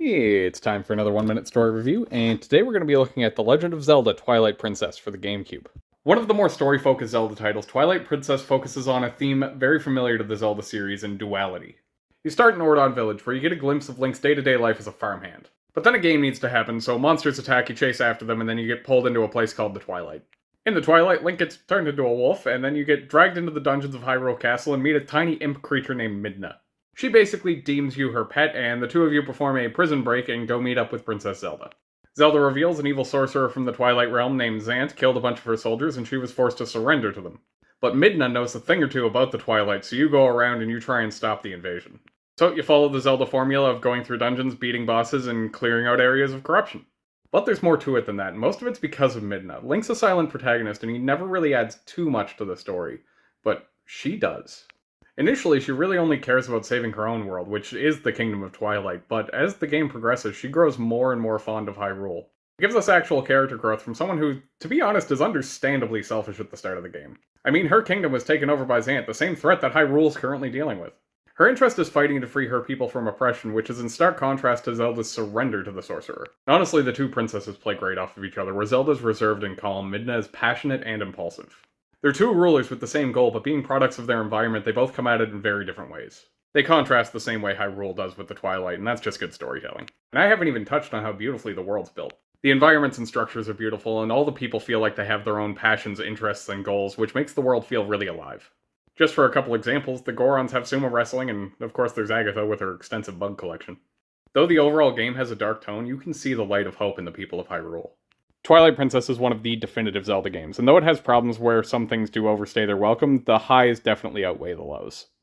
It's time for another 1 minute story review, and today we're going to be looking at The Legend of Zelda Twilight Princess for the GameCube. One of the more story focused Zelda titles, Twilight Princess focuses on a theme very familiar to the Zelda series in duality. You start in Ordon Village, where you get a glimpse of Link's day to day life as a farmhand. But then a game needs to happen, so monsters attack, you chase after them, and then you get pulled into a place called the Twilight. In the Twilight, Link gets turned into a wolf, and then you get dragged into the dungeons of Hyrule Castle and meet a tiny imp creature named Midna. She basically deems you her pet, and the two of you perform a prison break and go meet up with Princess Zelda. Zelda reveals an evil sorcerer from the Twilight Realm named Zant killed a bunch of her soldiers, and she was forced to surrender to them. But Midna knows a thing or two about the Twilight, so you go around and you try and stop the invasion. So you follow the Zelda formula of going through dungeons, beating bosses, and clearing out areas of corruption. But there's more to it than that, and most of it's because of Midna. Link's a silent protagonist, and he never really adds too much to the story. But she does. Initially, she really only cares about saving her own world, which is the Kingdom of Twilight, but as the game progresses, she grows more and more fond of Hyrule. It gives us actual character growth from someone who, to be honest, is understandably selfish at the start of the game. I mean, her kingdom was taken over by Zant, the same threat that Hyrule's currently dealing with. Her interest is fighting to free her people from oppression, which is in stark contrast to Zelda's surrender to the sorcerer. Honestly, the two princesses play great off of each other, where Zelda's reserved and calm, Midna is passionate and impulsive. They're two rulers with the same goal, but being products of their environment, they both come at it in very different ways. They contrast the same way Hyrule does with the Twilight, and that's just good storytelling. And I haven't even touched on how beautifully the world's built. The environments and structures are beautiful, and all the people feel like they have their own passions, interests, and goals, which makes the world feel really alive. Just for a couple examples, the Gorons have sumo wrestling, and of course there's Agatha with her extensive bug collection. Though the overall game has a dark tone, you can see the light of hope in the people of Hyrule. Twilight Princess is one of the definitive Zelda games, and though it has problems where some things do overstay their welcome, the highs definitely outweigh the lows.